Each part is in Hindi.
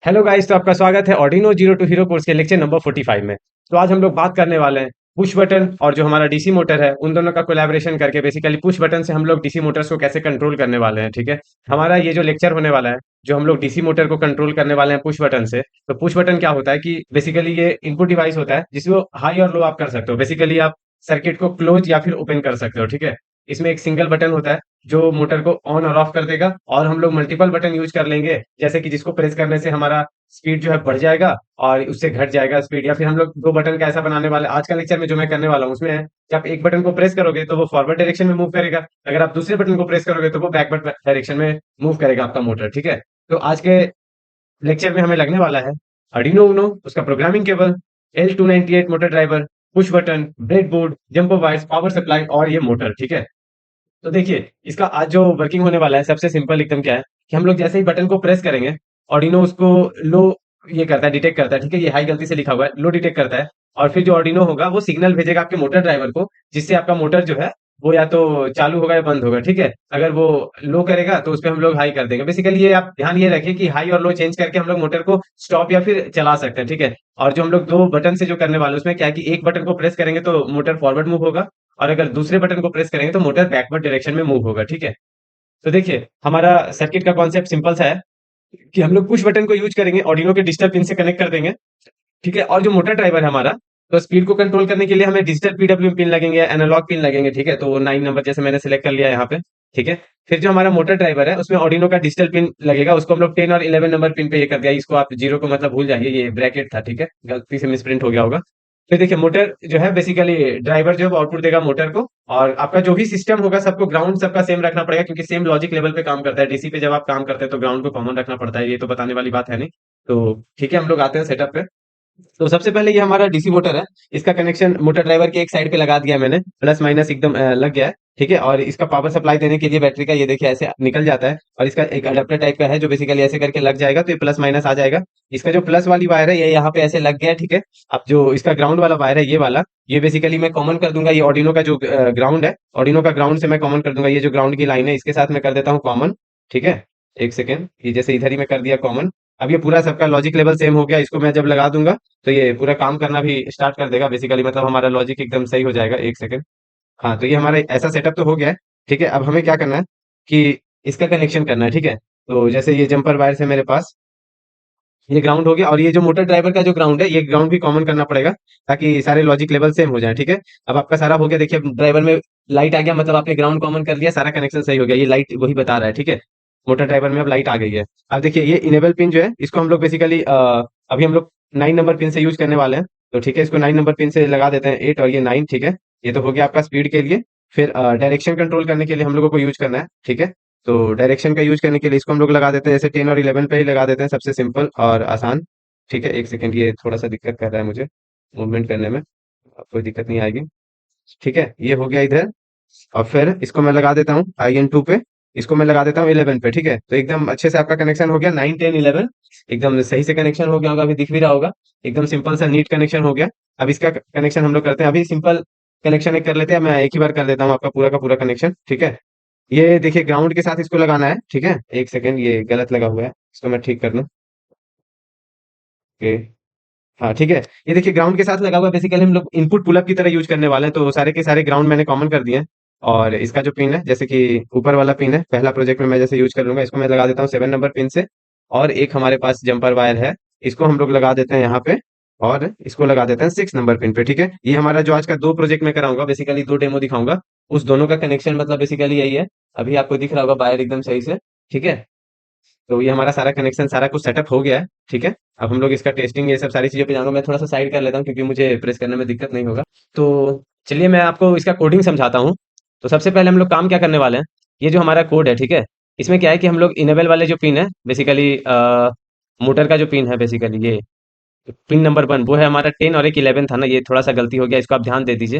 हेलो गाइस, तो आपका स्वागत है Arduino zero to hero course के लेक्चर नंबर 45 में। तो आज हम लोग बात करने वाले हैं पुश बटन और जो हमारा डीसी मोटर है उन दोनों का कोलैबोरेशन करके बेसिकली पुश बटन से हम लोग डीसी मोटर्स को कैसे कंट्रोल करने वाले हैं। ठीक है, हमारा ये जो लेक्चर होने वाला है, जो हम लोग डीसी मोटर को कंट्रोल करने वाले हैं पुश बटन से। तो पुश बटन क्या होता है कि बेसिकली ये इनपुट डिवाइस होता है जिसको हाई और लो आप कर सकते हो। बेसिकली आप सर्किट को क्लोज या फिर ओपन कर सकते हो। ठीक है, इसमें एक सिंगल बटन होता है जो मोटर को ऑन और ऑफ कर देगा, और हम लोग मल्टीपल बटन यूज कर लेंगे, जैसे कि जिसको प्रेस करने से हमारा स्पीड जो है बढ़ जाएगा और उससे घट जाएगा स्पीड। या फिर हम लोग दो बटन का ऐसा बनाने वाले, आज का लेक्चर में जो मैं करने वाला हूँ उसमें है कि आप एक बटन को प्रेस करोगे तो वो फॉरवर्ड डायरेक्शन में मूव करेगा, अगर आप दूसरे बटन को प्रेस करोगे तो वो बैकवर्ड डायरेक्शन में मूव करेगा आपका मोटर। ठीक है, तो आज के लेक्चर में हमें लगने वाला है Arduino Uno, उसका programming cable, L298 motor driver, push button, breadboard, jumper wires, power supply और ये मोटर। ठीक है, तो देखिए इसका आज जो वर्किंग होने वाला है सबसे सिंपल एकदम क्या है कि हम लोग जैसे ही बटन को प्रेस करेंगे, ऑर्डिनो उसको लो ये करता है, डिटेक्ट करता है। ठीक है, ये हाई गलती से लिखा हुआ है, लो डिटेक्ट करता है। और फिर जो ऑर्डिनो होगा वो सिग्नल भेजेगा आपके मोटर ड्राइवर को, जिससे आपका मोटर जो है वो या तो चालू होगा या बंद होगा। ठीक है, अगर वो लो करेगा तो उस पर हम लोग हाई कर देंगे। बेसिकली ये आप ध्यान ये रखिए कि हाई और लो चेंज करके हम लोग मोटर को स्टॉप या फिर चला सकते हैं। ठीक है, और जो हम लोग दो बटन से जो करने वाले हैं, उसमें क्या है कि एक बटन को प्रेस करेंगे तो मोटर फॉरवर्ड मूव होगा, और अगर दूसरे बटन को प्रेस करेंगे तो मोटर बैकवर्ड डायरेक्शन में मूव होगा। ठीक है, तो देखिए हमारा सर्किट का कॉन्सेप्ट सिंपल सा है कि हम लोग पुश बटन को यूज करेंगे, ऑर्डिनो के डिजिटल पिन से कनेक्ट कर देंगे। ठीक है, और जो मोटर ड्राइवर है हमारा, तो स्पीड को कंट्रोल करने के लिए हमें डिजिटल पीडब्ल्यू पिन लगेंगे, एनालॉग पिन लगेंगे। ठीक है, तो 9 नंबर जैसे मैंने सेलेक्ट कर लिया यहाँ पे। ठीक है, फिर जो हमारा मोटर ड्राइवर है उसमें ऑर्डिनो का डिजिटल पिन लगेगा, उसको हम लोग 10 और 11 नंबर पिन पे ये कर दिया। इसको आप जीरो को मतलब भूल जाइए, ये ब्रैकेट था। ठीक है, गलती से मिसप्रिंट हो गया होगा। फिर देखिए मोटर जो है बेसिकली ड्राइवर जो है वो आउटपुट देगा मोटर को, और आपका जो भी सिस्टम होगा सबको ग्राउंड सबका सेम रखना पड़ेगा, क्योंकि सेम लॉजिक लेवल पे काम करता है। डीसी पे जब आप काम करते हैं तो ग्राउंड को कॉमन रखना पड़ता है, ये तो बताने वाली बात है नहीं। तो ठीक है, हम लोग आते हैं सेटअप पे। तो सबसे पहले ये हमारा डीसी मोटर है, इसका कनेक्शन मोटर ड्राइवर के एक साइड पे लगा दिया है मैंने, प्लस माइनस एकदम लग गया है। ठीक है, और इसका पावर सप्लाई देने के लिए बैटरी का ये देखिए ऐसे निकल जाता है, और इसका एक अडेप्टर टाइप का है जो बेसिकली ऐसे करके लग जाएगा तो ये प्लस माइनस आ जाएगा। इसका जो प्लस वाली वायर है ये यहाँ पे ऐसे लग गया है। ठीक है, अब जो इसका ग्राउंड वाला वायर है ये वाला, ये बेसिकली मैं कॉमन कर दूंगा। ये ऑर्डिनो का जो ग्राउंड है, ऑर्डिनो का ग्राउंड से मैं कॉमन कर दूंगा। ये जो ग्राउंड की लाइन है इसके साथ मैं कर देता हूँ कॉमन। ठीक है, एक सेकेंड, ये जैसे इधर ही मैं कर दिया कॉमन। अब ये पूरा सबका लॉजिक लेवल सेम हो गया, इसको मैं जब लगा दूंगा तो ये पूरा काम करना भी स्टार्ट कर देगा। बेसिकली मतलब हमारा लॉजिक एकदम सही हो जाएगा। एक सेकंड, हाँ, तो ये हमारा ऐसा सेटअप तो हो गया है। ठीक है, अब हमें क्या करना है कि इसका कनेक्शन करना है। ठीक है, तो जैसे ये जंपर वायर है मेरे पास, ये ग्राउंड हो गया, और ये जो मोटर ड्राइवर का जो ग्राउंड है ये ग्राउंड भी कॉमन करना पड़ेगा ताकि सारे लॉजिक लेवल सेम हो जाए। ठीक है, अब आपका सारा हो गया। देखिए ड्राइवर में लाइट आ गया, मतलब आपने ग्राउंड कॉमन कर लिया, सारा कनेक्शन सही हो गया। ये लाइट वही बता रहा है। ठीक है, मोटर ड्राइवर में अब लाइट आ गई है। अब देखिए ये इनेबल पिन जो है इसको हम लोग बेसिकली अभी हम लोग 9 नंबर पिन से यूज करने वाले हैं। तो ठीक है, इसको 9 नंबर पिन से लगा देते हैं, 8 और ये 9। ठीक है, ये तो हो गया आपका स्पीड के लिए। फिर डायरेक्शन कंट्रोल करने के लिए हम लोगों को यूज करना है। ठीक है, तो डायरेक्शन का यूज करने के लिए इसको हम लोग लगा देते हैं जैसे 10 और 11 पे ही लगा देते हैं, सबसे सिंपल और आसान। ठीक है, एक सेकंड, ये थोड़ा सा दिक्कत कर रहा है मुझे मूवमेंट करने में, अब कोई दिक्कत नहीं आएगी। ठीक है, ये हो गया इधर। और फिर इसको मैं लगा देता हूँ IN2 पे, इसको मैं लगा देता हूँ 11 पे। ठीक है, तो एकदम अच्छे से आपका कनेक्शन हो गया, 9 10 11 एकदम सही से कनेक्शन हो गया होगा, अभी दिख भी रहा होगा, एकदम सिंपल सा नीट कनेक्शन हो गया। अब इसका कनेक्शन हम लोग करते हैं, अभी सिंपल कनेक्शन एक कर लेते हैं, मैं एक ही बार कर देता हूँ आपका पूरा का पूरा कनेक्शन। ठीक है, ये देखिए ग्राउंड के साथ इसको लगाना है। ठीक है, एक सेकंड, ये गलत लगा हुआ है, इसको मैं ठीक कर लूँ। ओके, हाँ ठीक है, ये देखिए ग्राउंड के साथ लगा हुआ है। बेसिकली हम लोग इनपुट पुल अप की तरह यूज करने वाले हैं, तो सारे के सारे ग्राउंड मैंने कॉमन कर दिए हैं। और इसका जो पिन है, जैसे कि ऊपर वाला पिन है पहला प्रोजेक्ट में मैं जैसे यूज कर लूंगा, इसको मैं लगा देता हूँ 7 नंबर पिन से। और एक हमारे पास जंपर वायर है, इसको हम लोग लगा देते हैं यहाँ पे, और इसको लगा देते हैं 6 नंबर पिन पे। ठीक है, ये हमारा जो आज का दो प्रोजेक्ट में कराऊंगा, बेसिकली दो डेमो दिखाऊंगा, उस दोनों का कनेक्शन मतलब बेसिकली यही है। अभी आपको दिख रहा होगा वायर एकदम सही से। ठीक है, तो ये हमारा सारा कनेक्शन सारा कुछ सेटअप हो गया है। ठीक है, अब हम लोग इसका टेस्टिंग ये सब सारी चीज़ों पे जाऊंगा। मैं थोड़ा सा साइड कर लेता हूँ क्योंकि मुझे प्रेस करने में दिक्कत नहीं होगा। तो चलिए मैं आपको इसका कोडिंग समझाता हूँ। तो सबसे पहले हम लोग काम क्या करने वाले हैं, ये जो हमारा कोड है, ठीक है, इसमें क्या है कि हम लोग इनेबल वाले जो पिन है बेसिकली मोटर का जो पिन है, बेसिकली ये पिन नंबर 1 वो है हमारा 10, और एक 11 था ना, ये थोड़ा सा गलती हो गया, इसको आप ध्यान दे दीजिए,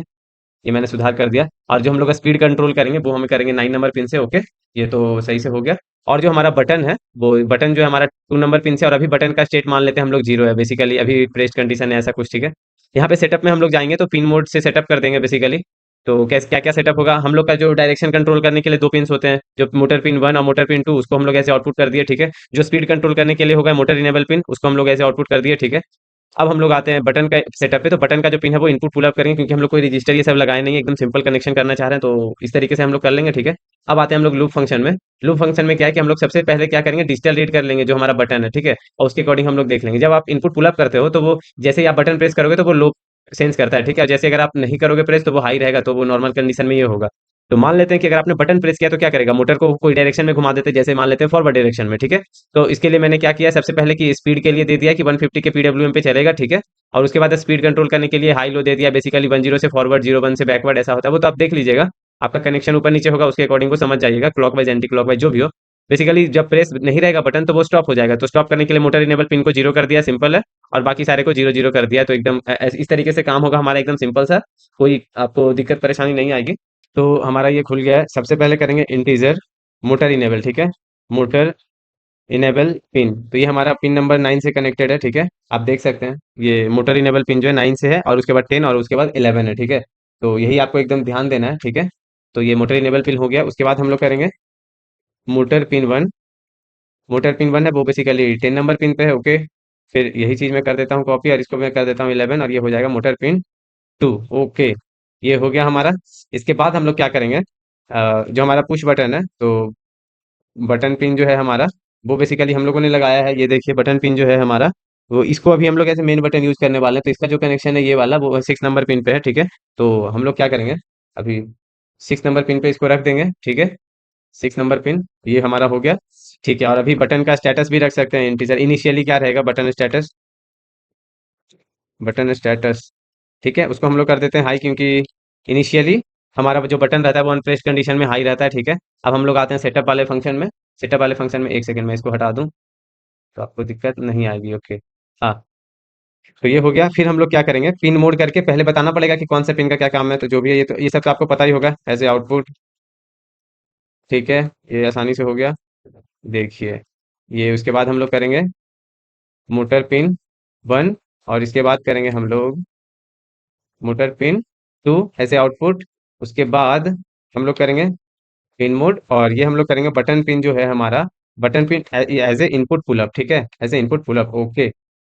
ये मैंने सुधार कर दिया। और जो हम लोग का स्पीड कंट्रोल करेंगे वो हमें करेंगे 9 नंबर पिन से। ओके, ये तो सही से हो गया। और जो हमारा बटन है वो बटन जो है हमारा 2 नंबर पिन से, और अभी बटन का स्टेट मान लेते हैं हम लोग 0 है, बेसिकली अभी प्रेस्ड कंडीशन है ऐसा कुछ। ठीक है, यहाँ पे सेटअप में हम लोग जाएंगे तो पिन मोड से सेटअप कर देंगे बेसिकली। तो कैसे क्या क्या सेटअप होगा, हम लोग का जो डायरेक्शन कंट्रोल करने के लिए दो पिन्स होते हैं, जो मोटर पिन 1 और मोटर पिन 2, उसको हम लोग ऐसे आउटपुट कर दिए, ठीक है। जो स्पीड कंट्रोल करने के लिए होगा मोटर इनेबल पिन, उसको हम लोग ऐसे आउटपुट कर दिए, ठीक है। अब हम लोग आते हैं बटन का सेटअप पे। तो बटन का जो पिन है वो इनपुट पुल अप करेंगे, क्योंकि हम लोग कोई रजिस्टर ये सब लगाए नहीं है, एकदम सिंपल कनेक्शन करना चाह रहे हैं, तो इस तरीके से हम लोग कर लेंगे, ठीक है। अब आते हैं हम लोग लूप फंक्शन में। लूप फंक्शन में क्या है कि हम लोग सबसे पहले क्या करेंगे, डिजिटल रीड कर लेंगे जो हमारा बटन है, ठीक है, और उसके अकॉर्डिंग हम लोग देख लेंगे। जब आप इनपुट पुल अप करते हो तो वो जैसे ही आप बटन प्रेस करोगे तो वो लो सेंस करता है, ठीक है। जैसे अगर आप नहीं करोगे प्रेस तो वो हाई रहेगा, तो वो नॉर्मल कंडीशन में ये होगा। तो मान लेते हैं कि अगर आपने बटन प्रेस किया तो क्या करेगा, मोटर को कोई डायरेक्शन में घुमा देते हैं, जैसे मान लेते हैं फॉरवर्ड डायरेक्शन में, ठीक है। तो इसके लिए मैंने क्या किया, सबसे पहले कि स्पीड के लिए दे दिया कि 150 के पीडब्ल्यूएम पे चलेगा, ठीक है। और उसके बाद स्पीड कंट्रोल करने के लिए हाई लो दे दिया, बेसिकली 10 से फॉरवर्ड, 01 से बैकवर्ड, ऐसा होता है वो तो आप देख लीजिएगा। आपका कनेक्शन ऊपर नीचे होगा, उसके अकॉर्डिंग को समझ जाइएगा, क्लॉकवाइज एंटी क्लॉकवाइज जो भी हो। बेसिकली जब प्रेस नहीं रहेगा बटन तो वो स्टॉप हो जाएगा, तो स्टॉप करने के लिए मोटर इनेबल पिन को जीरो कर दिया, सिंपल है। और बाकी सारे को जीरो जीरो कर दिया, तो एकदम इस तरीके से काम होगा हमारा, एकदम सिंपल सा, कोई आपको दिक्कत परेशानी नहीं आएगी। तो हमारा ये खुल गया है। सबसे पहले करेंगे इंटीजर मोटर इनेबल, ठीक है। मोटर इनेबल पिन, तो ये हमारा पिन नंबर 9 से कनेक्टेड है, ठीक है। आप देख सकते हैं ये मोटर इनेबल पिन जो है 9 से है, और उसके बाद 10 और उसके बाद 11 है, ठीक है। तो यही आपको एकदम ध्यान देना है, ठीक है। तो ये मोटर इनेबल पिन हो गया। उसके बाद हम लोग करेंगे मोटर पिन 1। मोटर पिन 1 है वो बेसिकली 10 नंबर पिन पे है, ओके। फिर यही चीज मैं कर देता हूँ कॉपी, और इसको मैं कर देता हूँ 11, और ये हो जाएगा मोटर पिन 2, ओके। ये हो गया हमारा। इसके बाद हम लोग क्या करेंगे, जो हमारा पुश बटन है, तो बटन पिन जो है हमारा, वो बेसिकली हम लोगों ने लगाया है, ये देखिए बटन पिन जो है हमारा, वो इसको अभी हम लोग ऐसे मेन बटन यूज करने वाले हैं, तो इसका जो कनेक्शन है ये वाला वो 6 नंबर पिन पे है, ठीक है। तो हम लोग क्या करेंगे, अभी 6 नंबर पिन पे इसको रख देंगे, ठीक है। 6 नंबर पिन ये हमारा हो गया, ठीक है। और अभी बटन का स्टेटस भी रख सकते हैं इंटीजर, इनिशियली क्या रहेगा बटन स्टेटस, बटन स्टेटस, ठीक है, उसको हम लोग कर देते हैं हाई, क्योंकि इनिशियली हमारा जो बटन रहता है वो अनप्रेस्ड कंडीशन में हाई रहता है, ठीक है। अब हम लोग आते हैं सेटअप वाले फंक्शन में। सेटअप वाले फंक्शन में एक सेकंड में इसको हटा दूं तो आपको दिक्कत नहीं आएगी, ओके। हाँ, तो ये हो गया। फिर हम लोग क्या करेंगे, पिन मोड करके पहले बताना पड़ेगा कि कौन सा पिन का क्या काम है, तो जो भी है ये तो ये सब तो आपको पता ही होगा एज ए आउटपुट, ठीक है। ये आसानी से हो गया, देखिए। ये उसके बाद हम लोग करेंगे मोटर पिन 1, और इसके बाद करेंगे हम लोग मोटर पिन 2 ऐसे आउटपुट। उसके बाद हम लोग करेंगे पिन मोड, और ये हम लोग करेंगे बटन पिन जो है हमारा, button pin as a input pull up, ठीक है, as a input pull up, okay.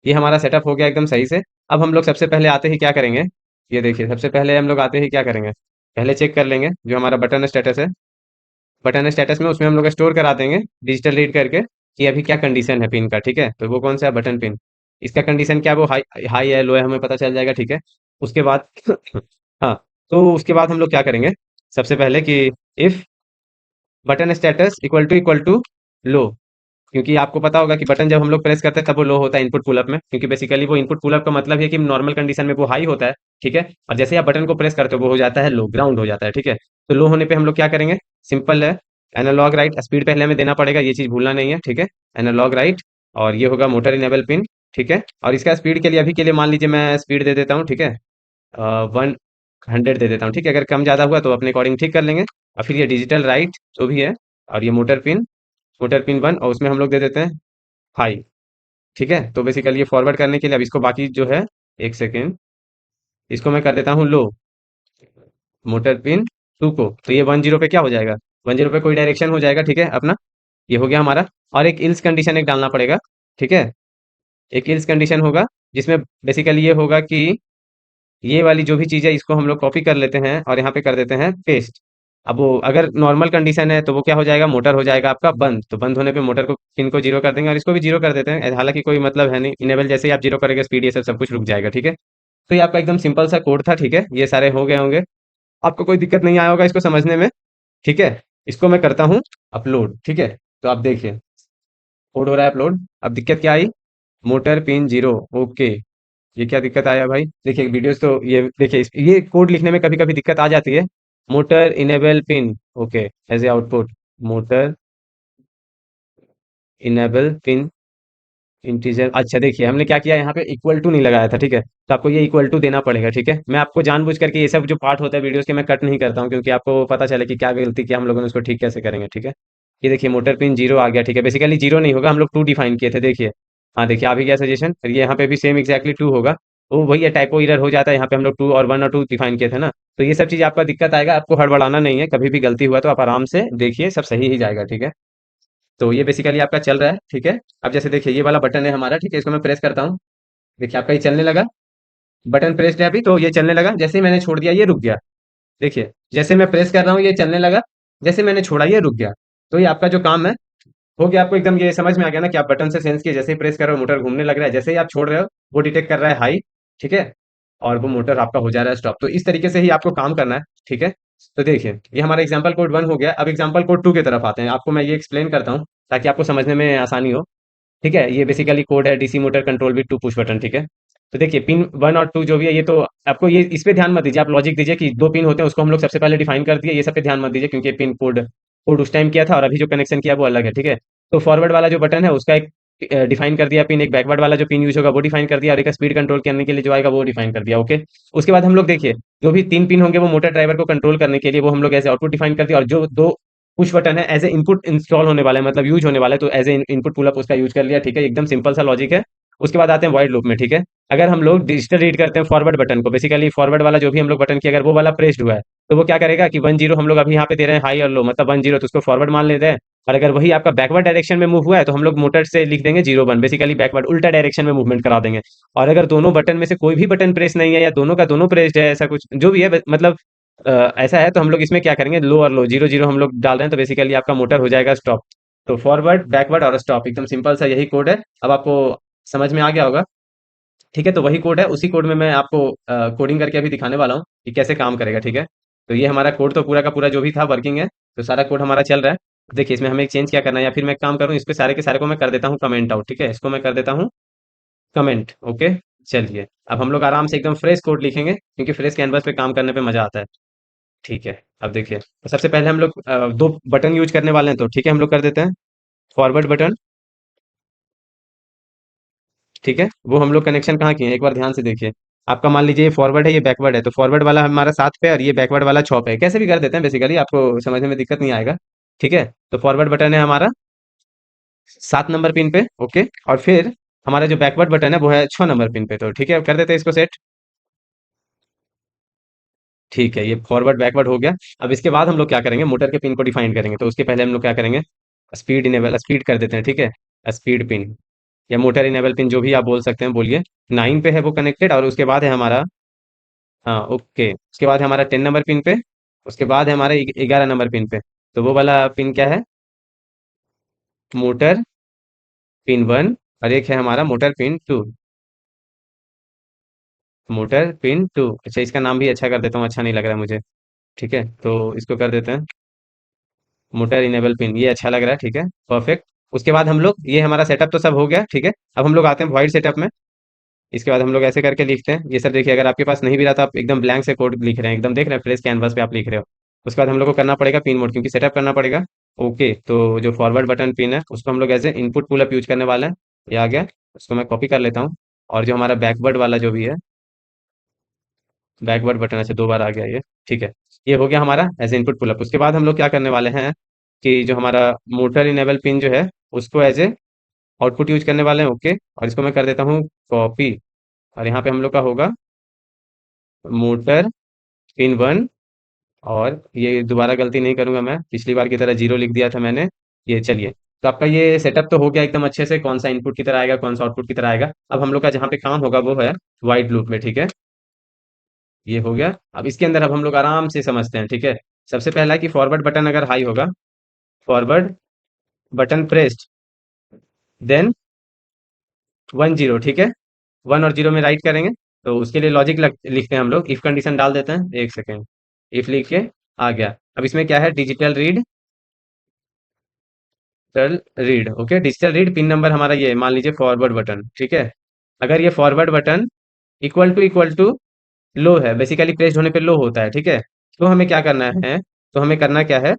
ये हमारा सेटअप हो गया एकदम सही से। अब हम लोग सबसे पहले आते ही क्या करेंगे, ये देखिए सबसे पहले हम लोग आते ही क्या करेंगे, पहले चेक कर लेंगे जो हमारा बटन स्टेटस है। बटन स्टेटस में उसमें हम लोग स्टोर करा देंगे डिजिटल रीड करके कि अभी क्या कंडीशन है पिन का, ठीक है। तो वो कौन सा है, बटन पिन, इसका कंडीशन क्या है, वो हाई हाई है लो है हमें पता चल जाएगा, ठीक है। उसके बाद हाँ, तो उसके बाद हम लोग क्या करेंगे, सबसे पहले कि if button status equal to low, क्योंकि आपको पता होगा कि बटन जब हम लोग प्रेस करते हैं तब वो लो होता है इनपुट पुलअप में, क्योंकि बेसिकली वो इनपुट पुलअप का मतलब है कि नॉर्मल कंडीशन में वो हाई होता है, ठीक है। और जैसे आप बटन को प्रेस करते हो वो हो जाता है लो, ग्राउंड हो जाता है, ठीक है। तो लो होने पे हम लोग क्या करेंगे, सिंपल है, एनालॉग राइट स्पीड पहले हमें देना पड़ेगा, ये चीज भूलना नहीं है, ठीक है। एनालॉग राइट, और ये होगा मोटर इनेबल पिन, ठीक है। और इसका स्पीड के लिए अभी के लिए मान लीजिए मैं स्पीड दे देता हूँ, ठीक है, 100 दे देता हूँ, ठीक है। अगर कम ज़्यादा हुआ तो अपने अकॉर्डिंग ठीक कर लेंगे। और फिर ये डिजिटल राइट जो भी है, और ये मोटर पिन 1, और उसमें हम लोग दे देते हैं हाई, ठीक है। तो बेसिकली ये फॉरवर्ड करने के लिए अब इसको बाकी जो है, एक सेकेंड, इसको मैं कर देता हूँ लो, मोटर पिन 2 को, तो ये 10 पे क्या हो जाएगा, 10 पे कोई डायरेक्शन हो जाएगा, ठीक है अपना। ये हो गया हमारा। और एक इल्स कंडीशन एक डालना पड़ेगा, ठीक है। एक इल्स कंडीशन होगा जिसमें बेसिकली ये होगा कि ये वाली जो भी चीज़ है इसको हम लोग कॉपी कर लेते हैं और यहाँ पे कर देते हैं पेस्ट। अब वो अगर नॉर्मल कंडीशन है तो वो क्या हो जाएगा, मोटर हो जाएगा आपका बंद, तो बंद होने पे मोटर को पिन को जीरो कर देंगे और इसको भी जीरो कर देते हैं, हालांकि कोई मतलब है नहीं, इनेबल जैसे ही आप जीरो करेंगे स्पीड ये सब कुछ रुक जाएगा, ठीक है। तो ये आपका एकदम सिंपल सा कोड था, ठीक है, ये सारे हो गए होंगे, आपको कोई दिक्कत नहीं आया होगा इसको समझने में, ठीक है। इसको मैं करता हूँ अपलोड, ठीक है। तो आप देखिए कोड हो रहा है अपलोड। अब दिक्कत क्या आई, मोटर पिन जीरो, ओके। ये क्या दिक्कत आया भाई, देखिए वीडियोस तो ये देखिए ये कोड लिखने में कभी कभी दिक्कत आ जाती है। Motor enable pin, okay, as a output motor enable pin integer, अच्छा देखिए हमने क्या किया यहाँ पे इक्वल टू नहीं लगाया था, ठीक है। तो आपको ये इक्वल टू देना पड़ेगा, ठीक है। मैं आपको जानबूझ करके ये सब जो पार्ट होता है वीडियोस के मैं कट नहीं करता हूँ, क्योंकि आपको पता चले कि क्या गलती किया हम लोगों ने, उसको ठीक कैसे करेंगे, ठीक है। ये देखिए मोटर पिन जीरो आ गया, ठीक है। बेसिकली जीरो नहीं होगा, हम लोग टू डिफाइन किए थे, देखिए। हाँ देखिए आ भी गया सजेशन, ये यहाँ पे भी सेम एक्जैक्टली टू होगा। वो वही है, टाइपो एरर हो जाता है, यहाँ पे हम लोग 2 और 1 और 2 डिफाइन किए थे ना। तो ये सब चीज़ आपका दिक्कत आएगा, आपको हड़बड़ाना नहीं है, कभी भी गलती हुआ तो आप आराम से देखिए, सब सही ही जाएगा, ठीक है। तो ये बेसिकली आपका चल रहा है, ठीक है। अब जैसे देखिए ये वाला बटन है हमारा, ठीक है, इसको मैं प्रेस करता हूँ। देखिए आपका ये चलने लगा, बटन प्रेस्ड है अभी, तो ये चलने लगा। जैसे ही मैंने छोड़ दिया ये रुक गया। देखिए जैसे मैं प्रेस कर रहा हूँ ये चलने लगा, जैसे मैंने छोड़ा ये रुक गया। तो ये आपका जो काम है हो गया। आपको एकदम ये समझ में आ गया ना कि आप बटन से सेंस किए, जैसे ही प्रेस कर रहे हो मोटर घूमने लग रहा है, जैसे ही आप छोड़ रहे हो वो डिटेक्ट कर रहा है हाई, ठीक है, और वो मोटर आपका हो जा रहा है स्टॉप। तो इस तरीके से ही आपको काम करना है, ठीक है। तो देखिए ये हमारा एग्जाम्पल कोड 1 हो गया। अब एग्जाम्पल कोड 2 की तरफ आते हैं, आपको मैं ये एक्सप्लेन करता हूँ ताकि आपको समझने में आसानी हो, ठीक है। ये बेसिकली कोड है DC motor control with 2 push button, ठीक है। तो देखिए पिन 1 और 2 जो भी है, ये तो आपको ये इस पे ध्यान मत दीजिए, आप लॉजिक दीजिए कि 2 पिन होते हैं, उसको हम लोग सबसे पहले डिफाइन कर दिए, ये सब पे ध्यान मत दीजिए क्योंकि पिन कोड कोड उस टाइम किया था और अभी जो कनेक्शन किया वो अलग है, ठीक है। तो फॉरवर्ड वाला जो बटन है उसका एक डिफाइन कर दिया पिन, एक बैकवर्ड वाला जो पिन यूज होगा वो डिफाइन कर दिया, और एक स्पीड कंट्रोल करने के लिए जो आएगा वो डिफाइन कर दिया, ओके। उसके बाद हम लोग देखिए जो भी 3 पिन होंगे वो मोटर ड्राइवर को कंट्रोल करने के लिए वो हम लोग ऐसे आउटपुट डिफाइन कर दिया, और जो 2 पुश बटन है एज ए इनपुट इंस्टॉल होने वाला है, मतलब यूज होने वाला है, तो as a input pull up उसका यूज कर लिया, ठीक है। एकदम सिंपल सा लॉजिक है। उसके बाद आते हैं वाइड लूप में, ठीक है। अगर हम लोग डिजिटल रीड करते हैं फॉरवर्ड बटन को, बेसिकली फॉरवर्ड वाला जो भी हम लोग बटन किया अगर वो वाला प्रेस्ड हुआ है, तो वो क्या करेगा कि 1 0 हम लोग अभी यहाँ पे दे रहे हैं हाई और लो, मतलब 1 0 तो उसको फॉरवर्ड मान लेते हैं। और अगर वही आपका बैकवर्ड डायरेक्शन में मूव हुआ है तो हम लोग मोटर से लिख देंगे 0 1, बेसिकली बैकवर्ड उल्टा डायरेक्शन में मूवमेंट करा देंगे। और अगर दोनों बटन में से कोई भी बटन प्रेस नहीं है या दोनों का दोनों प्रेस्ड है, ऐसा कुछ जो भी है मतलब ऐसा है, तो हम लोग इसमें क्या करेंगे, लो और लो 0 0 हम लोग डाल रहे हैं, तो बेसिकली आपका मोटर हो जाएगा स्टॉप। तो फॉरवर्ड बैकवर्ड और स्टॉप एकदम सिंपल सा यही कोड है। अब आपको समझ में आ गया होगा, ठीक है। तो वही कोड है, उसी कोड में मैं आपको कोडिंग करके अभी दिखाने वाला हूँ कि कैसे काम करेगा, ठीक है। तो ये हमारा कोड तो पूरा का पूरा जो भी था वर्किंग है, तो सारा कोड हमारा चल रहा है। देखिए इसमें हमें एक चेंज क्या करना है, या फिर मैं एक काम करूँ, इस पे सारे के सारे को मैं कर देता हूँ कमेंट आउट, ठीक है। इसको मैं कर देता हूँ कमेंट, ओके। चलिए अब हम लोग आराम से एकदम फ्रेश कोड लिखेंगे क्योंकि फ्रेश कैनवस पे काम करने पे मजा आता है, ठीक है। अब देखिए तो सबसे पहले हम लोग 2 बटन यूज करने वाले हैं, तो ठीक है हम लोग कर देते हैं फॉरवर्ड बटन, ठीक है। वो हम लोग कनेक्शन कहाँ किए हैं एक बार ध्यान से देखिए। आपका मान लीजिए ये फॉरवर्ड है ये बैकवर्ड है, तो फॉरवर्ड वाला हमारा 7 पे और ये बैकवर्ड वाला 6 पे है, कैसे भी कर देते हैं, बेसिकली आपको समझने में दिक्कत नहीं आएगा, ठीक है। तो फॉरवर्ड बटन है हमारा 7 नंबर पिन पे, ओके। और फिर हमारा जो बैकवर्ड बटन है वो है 6 नंबर पिन पे, तो ठीक है कर देते हैं इसको सेट, ठीक है। ये फॉरवर्ड बैकवर्ड हो गया। अब इसके बाद हम लोग क्या करेंगे, मोटर के पिन को डिफाइन करेंगे, तो उसके पहले हम लोग क्या करेंगे, स्पीड इनेबल स्पीड कर देते हैं, ठीक है। स्पीड पिन या मोटर इनेबल पिन जो भी आप बोल सकते हैं बोलिए, 9 पे है वो कनेक्टेड, और उसके बाद है हमारा, हाँ ओके, उसके बाद है हमारा 10 नंबर पिन पे, उसके बाद है हमारे 11 नंबर पिन पे। तो वो वाला पिन क्या है, मोटर पिन 1, और एक है हमारा मोटर पिन 2, मोटर पिन 2। अच्छा इसका नाम भी अच्छा कर देता हूँ, अच्छा नहीं लग रहा है मुझे, ठीक है। तो इसको कर देते हैं मोटर इनेबल पिन, ये अच्छा लग रहा है, ठीक है परफेक्ट। उसके बाद हम लोग ये हमारा सेटअप तो सब हो गया, ठीक है। अब हम लोग आते हैं वाइड सेटअप में। इसके बाद हम लोग ऐसे करके लिखते हैं ये सब, देखिए अगर आपके पास नहीं भी रहा तो आप एकदम ब्लैंक से कोड लिख रहे हैं, एकदम देख रहे हैं फ्रेश कैनवास पे आप लिख रहे हो। उसके बाद हम लोग को करना पड़ेगा पिन मोड, क्योंकि सेटअप करना पड़ेगा, ओके। तो जो फॉरवर्ड बटन पिन है उसको हम लोग as a input pull up use करने वाले हैं, ये आ गया। उसको मैं कॉपी कर लेता हूँ। और जो हमारा बैकवर्ड वाला जो भी है, बैकवर्ड बटन ऐसे 2 बार आ गया ये, ठीक है। ये हो गया हमारा as a input pull up. उसके बाद हम लोग क्या करने वाले हैं कि जो हमारा मोटर इनेबल पिन जो है उसको एज ए आउटपुट यूज करने वाले हैं, ओके। और इसको मैं कर देता हूँ कॉपी, और यहाँ पे हम लोग का होगा मोटर पिन 1, और ये दोबारा गलती नहीं करूंगा मैं, पिछली बार की तरह 0 लिख दिया था मैंने, ये चलिए। तो आपका ये सेटअप तो हो गया एकदम अच्छे से, कौन सा इनपुट की तरह आएगा कौन सा आउटपुट की तरह आएगा। अब हम लोग का जहाँ पे काम होगा वो है वाइड लूप में, ठीक है। ये हो गया। अब इसके अंदर अब हम लोग आराम से समझते हैं, ठीक है। सबसे पहला है कि फॉरवर्ड बटन अगर हाई होगा, फॉरवर्ड बटन प्रेस्ड, देन 1 0, ठीक है। 1 और 0 में राइट करेंगे। तो उसके लिए लॉजिक लिखते हैं हम लोग, इफ कंडीशन डाल देते हैं, एक सेकेंड, इफ लिख के आ गया। अब इसमें क्या है, digital read, okay. Digital read pin number हमारा ये मान लीजिए फॉरवर्ड बटन, ठीक है। अगर ये फॉरवर्ड बटन इक्वल टू लो है, बेसिकली प्रेस्ड होने पे लो होता है, ठीक है। तो हमें क्या करना है, तो हमें करना क्या है,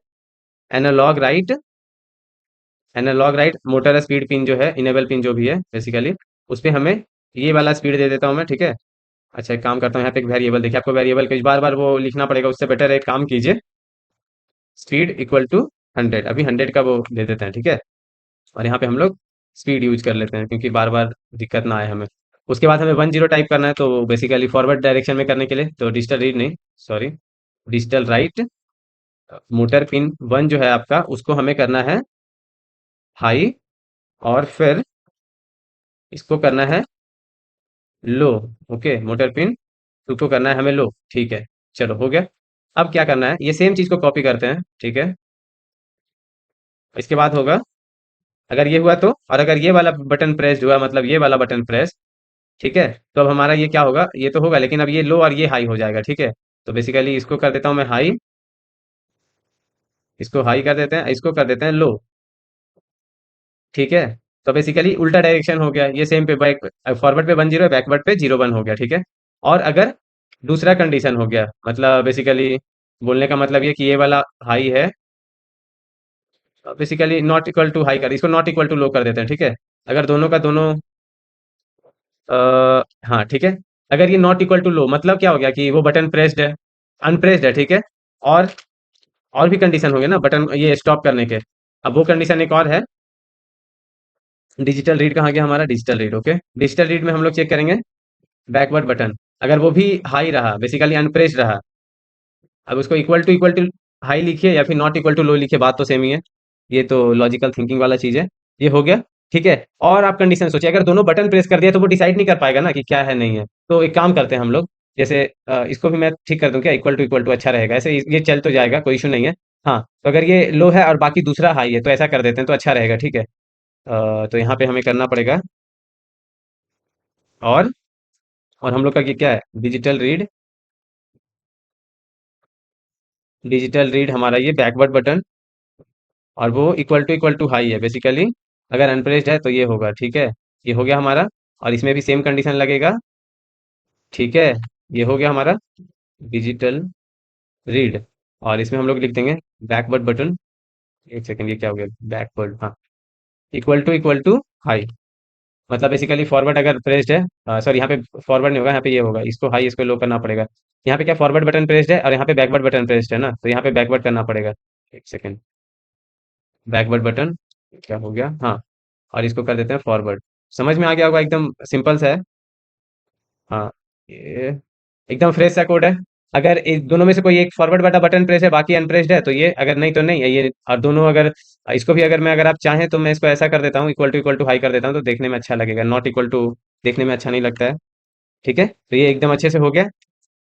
analog write, analog write motor speed pin जो है, इनेबल पिन जो भी है बेसिकली, उस पे हमें ये वाला स्पीड दे देता हूँ मैं, ठीक है। अच्छा एक काम करता हूँ, यहाँ पे एक वेरिएबल, देखिए आपको वेरिएबल कुछ बार बार वो लिखना पड़ेगा, उससे बेटर एक काम कीजिए, स्पीड इक्वल टू 100, अभी 100 का वो दे देते हैं, ठीक है। और यहाँ पे हम लोग स्पीड यूज कर लेते हैं क्योंकि बार बार दिक्कत ना आए हमें। उसके बाद हमें 10 टाइप करना है, तो बेसिकली फॉरवर्ड डायरेक्शन में करने के लिए तो डिजिटल रीड नहीं, sorry, digital right, motor pin 1 जो है आपका, उसको हमें करना है हाई, और फिर इसको करना है लो। ओके, मोटर पिन 2 को करना है हमें लो, ठीक है। चलो हो गया। अब क्या करना है, ये सेम चीज को कॉपी करते हैं, ठीक है। इसके बाद होगा, अगर ये हुआ तो, और अगर ये वाला बटन प्रेस हुआ, मतलब ये वाला बटन प्रेस, ठीक है, तो अब हमारा ये क्या होगा, ये तो होगा, लेकिन अब ये लो और ये हाई हो जाएगा, ठीक है। तो बेसिकली इसको कर देता हूँ मैं हाई, इसको हाई कर देते हैं, इसको कर देते हैं लो, ठीक है। तो बेसिकली उल्टा डायरेक्शन हो गया, ये सेम पे बैक, फॉरवर्ड पे 10 है, बैकवर्ड पे 01 हो गया, ठीक है। और अगर दूसरा कंडीशन हो गया, मतलब बेसिकली बोलने का मतलब ये कि ये वाला हाई है, basically not equal to high कर, इसको नॉट इक्वल टू लो कर देते हैं, ठीक है। अगर दोनों का दोनों, हाँ ठीक है, अगर ये नॉट इक्वल टू लो मतलब क्या हो गया कि वो बटन प्रेस्ड है, अनप्रेस्ड है, ठीक है। और और भी कंडीशन हो गया ना बटन ये स्टॉप करने के। अब वो कंडीशन एक और है, डिजिटल रीड कहाँ गया हमारा, digital read, okay. Digital read में हम लोग चेक करेंगे बैकवर्ड बटन, अगर वो भी हाई रहा, बेसिकली अनप्रेस्ड रहा, अब उसको इक्वल टू हाई लिखिए या फिर नॉट इक्वल टू लो लिखिए, बात तो सेम ही है। ये तो लॉजिकल थिंकिंग वाला चीज है। ये हो गया, ठीक है। और आप कंडीशन सोचिए, अगर दोनों बटन प्रेस कर दिया तो वो डिसाइड नहीं कर पाएगा ना कि क्या है नहीं है। तो एक काम करते हैं हम लोग, जैसे इसको भी मैं ठीक कर दूं क्या, इक्वल टू अच्छा रहेगा, ऐसे ये चल तो जाएगा, कोई इशू नहीं है। हाँ, तो अगर ये लो है और बाकी दूसरा हाई है तो ऐसा कर देते हैं, तो अच्छा रहेगा, ठीक है। तो यहाँ पे हमें करना पड़ेगा, और और हम लोग का ये क्या है, डिजिटल रीड, डिजिटल रीड हमारा ये बैकवर्ड बटन, और वो इक्वल टू हाई है, बेसिकली अगर अनप्रेस्ड है तो ये होगा, ठीक है। ये हो गया हमारा, और इसमें भी सेम कंडीशन लगेगा, ठीक है। ये हो गया हमारा डिजिटल रीड, और इसमें हम लोग लिख देंगे बैकवर्ड बटन, एक सेकंड, ये क्या हो गया, बैकवर्ड, हाँ, इक्वल टू हाई, मतलब बेसिकली फॉरवर्ड अगर प्रेस्ड है, सॉरी यहाँ पे फॉरवर्ड नहीं होगा, यहाँ पे ये होगा, इसको हाई इसको लो करना पड़ेगा। यहाँ पे क्या फॉरवर्ड बटन प्रेस्ड है और यहाँ पे बैकवर्ड बटन प्रेस्ड है ना, तो यहाँ पे बैकवर्ड करना पड़ेगा, एक सेकंड, बैकवर्ड बटन, क्या हो गया, हाँ, और इसको कर देते हैं फॉरवर्ड। समझ में आ गया होगा, एकदम सिंपल सा है। हाँ, ये एकदम फ्रेश सा कोड है। अगर इस दोनों में से कोई एक फॉरवर्ड वाला बटन प्रेस है, बाकी अनप्रेस्ड है, तो ये, अगर नहीं तो नहीं है ये, और दोनों अगर, इसको भी अगर मैं, अगर आप चाहें तो मैं इसको ऐसा कर देता हूँ, इक्वल टू हाई कर देता हूँ, तो देखने में अच्छा लगेगा, नॉट इक्वल टू देखने में अच्छा नहीं लगता है, ठीक है। तो ये एकदम अच्छे से हो गया,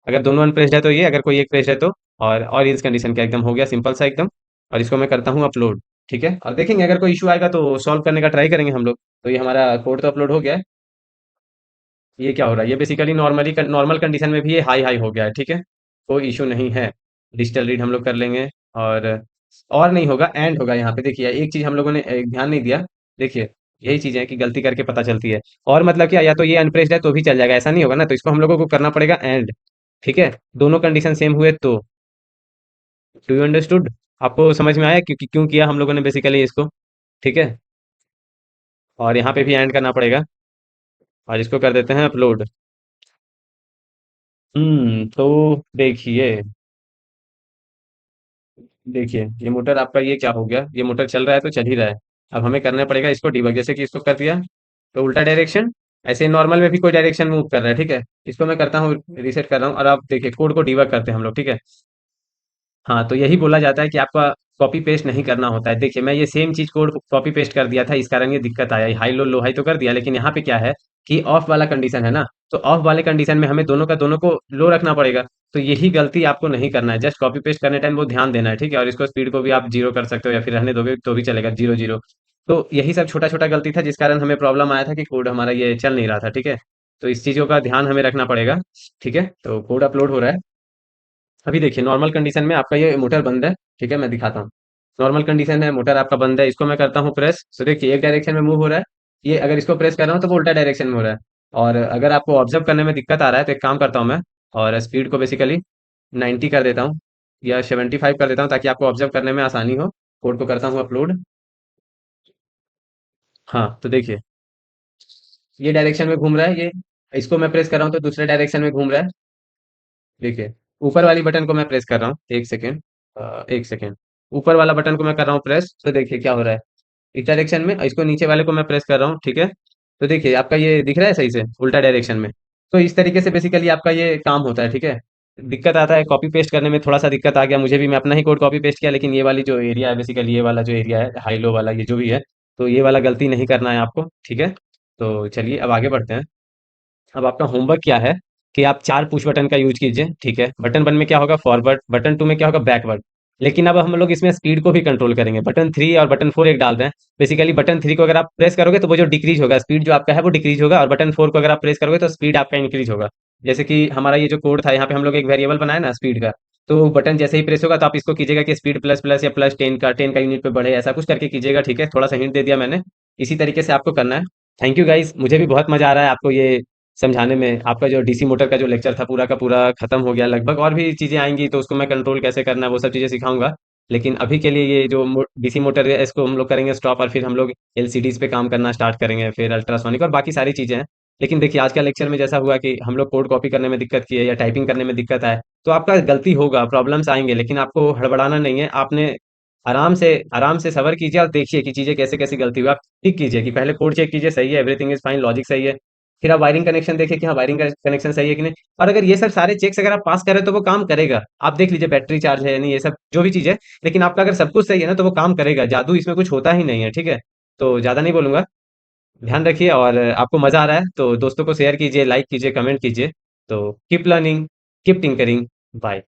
अगर दोनों अनप्रेस्ड है तो ये, अगर कोई एक प्रेस्ड है तो, और इस कंडीशन का एकदम हो गया, सिंपल सा एकदम। और इसको मैं करता हूँ अपलोड, ठीक है, और देखेंगे अगर कोई इशू आएगा तो सॉल्व करने का ट्राई करेंगे हम लोग। तो ये हमारा कोड तो अपलोड हो गया है। ये क्या हो रहा है, ये बेसिकली नॉर्मल कंडीशन में भी ये हाई हाई हो गया है, ठीक है, कोई इशू नहीं है। डिजिटल रीड हम लोग कर लेंगे, और और नहीं होगा, एंड होगा यहाँ पे, देखिए एक चीज हम लोगों ने ध्यान नहीं दिया, देखिए यही चीज है कि गलती करके पता चलती है। और मतलब क्या, या तो ये अनप्रेस्ड है तो भी चल जाएगा, ऐसा नहीं होगा ना, तो इसको हम लोगों को करना पड़ेगा एंड, ठीक है। दोनों कंडीशन सेम हुए तो, डू यू अंडरस्टूड, आपको समझ में आया क्योंकि क्यों किया हम लोगों ने बेसिकली इसको, ठीक है। और यहाँ पे भी एंड करना पड़ेगा, और इसको कर देते हैं अपलोड। तो देखिए, देखिए ये मोटर आपका ये क्या हो गया, ये मोटर चल रहा है तो चल ही रहा है। अब हमें करना पड़ेगा इसको डिबग, जैसे कि इसको कर दिया तो उल्टा डायरेक्शन, ऐसे नॉर्मल में भी कोई डायरेक्शन मूव कर रहा है, ठीक है। इसको मैं करता हूँ, रीसेट कर रहा हूँ, और आप देखिए कोड को डिबग करते हैं हम लोग, ठीक है। हाँ, तो यही बोला जाता है कि आपका कॉपी पेस्ट नहीं करना होता है। देखिए मैं ये सेम चीज कोड कॉपी पेस्ट कर दिया था, इस कारण ये दिक्कत आया, हाई लो लो हाई तो कर दिया, लेकिन यहाँ पे क्या है कि ऑफ वाला कंडीशन है ना, तो ऑफ वाले कंडीशन में हमें दोनों का दोनों को लो रखना पड़ेगा। तो यही गलती आपको नहीं करना है, जस्ट कॉपी पेस्ट करने टाइम वो ध्यान देना है, ठीक है। और इसको स्पीड को भी आप 0 कर सकते हो, या फिर रहने दोगे तो भी चलेगा, 0 0। तो यही सब छोटा छोटा गलती था जिस कारण हमें प्रॉब्लम आया था कि कोड हमारा ये चल नहीं रहा था, ठीक है। तो इस चीजों का ध्यान हमें रखना पड़ेगा, ठीक है। तो कोड अपलोड हो रहा है। अभी देखिए नॉर्मल कंडीशन में आपका ये मोटर बंद है, ठीक है, मैं दिखाता हूँ। नॉर्मल कंडीशन है, मोटर आपका बंद है, इसको मैं करता हूँ प्रेस, तो देखिए एक डायरेक्शन में मूव हो रहा है। ये अगर इसको प्रेस कर रहा हूँ तो वो उल्टा डायरेक्शन में हो रहा है। और अगर आपको ऑब्जर्व करने में दिक्कत आ रहा है तो एक काम करता हूँ मैं, और स्पीड को बेसिकली 90 कर देता हूँ, या 75 कर देता हूँ, ताकि आपको ऑब्जर्व करने में आसानी हो। कोड को करता हूँ अपलोड। हाँ, तो देखिए ये डायरेक्शन में घूम रहा है, ये इसको मैं प्रेस कर रहा हूँ तो दूसरे डायरेक्शन में घूम रहा है। देखिए ऊपर वाली बटन को मैं प्रेस कर रहा हूँ, एक सेकेंड, एक सेकेंड, ऊपर वाला बटन को मैं कर रहा हूँ प्रेस, तो देखिए क्या हो रहा है, इस डायरेक्शन में, इसको नीचे वाले को मैं प्रेस कर रहा हूँ, ठीक है। तो देखिए आपका ये दिख रहा है सही से उल्टा डायरेक्शन में। तो इस तरीके से बेसिकली आपका ये काम होता है, ठीक है। दिक्कत आता है कॉपी पेस्ट करने में, थोड़ा सा दिक्कत आ गया मुझे भी, मैं अपना ही कोड कॉपी पेस्ट किया, लेकिन ये वाली जो एरिया है बेसिकली, ये वाला जो एरिया है हाई लो वाला, ये जो भी है, तो ये वाला गलती नहीं करना है आपको, ठीक है। तो चलिए अब आगे बढ़ते हैं। अब आपका होमवर्क क्या है कि आप 4 पुश बटन का यूज़ कीजिए, ठीक है। बटन 1 में क्या होगा फॉरवर्ड, बटन 2 में क्या होगा बैकवर्ड। लेकिन अब हम लोग इसमें स्पीड को भी कंट्रोल करेंगे। बटन 3 और बटन 4 एक डाल रहे हैं। बेसिकली बटन 3 को अगर आप प्रेस करोगे तो वो जो डिक्रीज़ होगा, स्पीड जो आपका है वो डिक्रीज़ होगा, और बटन 4 को अगर आप प्रेस करोगे तो स्पीड आपका इंक्रीज़ होगा। जैसे कि हमारा ये जो कोड था, यहाँ पे हम लोग एक वेरिएबल बनाया ना स्पीड का, तो बटन जैसे ही प्रेस होगा तो आप इसको कीजिएगा कि स्पीड प्लस प्लस या प्लस 10 का यूनिट पे बढ़े, ऐसा कुछ करके कीजिएगा, ठीक है। थोड़ा सा हिंट दे दिया मैंने, इसी तरीके से आपको करना है। थैंक यू गाइस, मुझे भी बहुत मजा आ रहा है आपको ये समझाने में। आपका जो डीसी मोटर का जो लेक्चर था पूरा का पूरा खत्म हो गया लगभग, और भी चीज़ें आएँगी तो उसको मैं कंट्रोल कैसे करना है वो सब चीज़ें सिखाऊँगा। लेकिन अभी के लिए ये जो डीसी मोटर है इसको हम लोग करेंगे स्टॉप, और फिर हम लोग एलसीडीज़ पे काम करना स्टार्ट करेंगे, फिर अल्ट्रासोनिक और बाकी सारी चीज़ें हैं। लेकिन देखिए आज का लेक्चर में जैसा हुआ कि हम लोग कोड कॉपी करने में दिक्कत किए या टाइपिंग करने में दिक्कत आए, तो आपका गलती होगा, प्रॉब्लम्स आएँगे, लेकिन आपको हड़बड़ाना नहीं है। आपने आराम से सब्र कीजिए और देखिए कि चीज़ें कैसे-कैसे गलती हुई। आप ठीक कीजिए कि पहले कोड चेक कीजिए सही है, एवरीथिंग इज़ फाइन, लॉजिक सही है। फिर आप वायरिंग कनेक्शन देखिए कि हाँ, वायरिंग का कनेक्शन सही है कि नहीं। और अगर ये सब सारे चेक्स अगर आप पास कर रहे हो तो वो काम करेगा। आप देख लीजिए बैटरी चार्ज है या नहीं, ये सब जो भी चीज़ है, लेकिन आपका अगर सब कुछ सही है ना तो वो काम करेगा। जादू इसमें कुछ होता ही नहीं है, ठीक है? तो ज़्यादा नहीं बोलूँगा। ध्यान रखिए, और आपको मज़ा आ रहा है तो दोस्तों को शेयर कीजिए, लाइक कीजिए, कमेंट कीजिए। तो keep learning, keep tinkering, bye.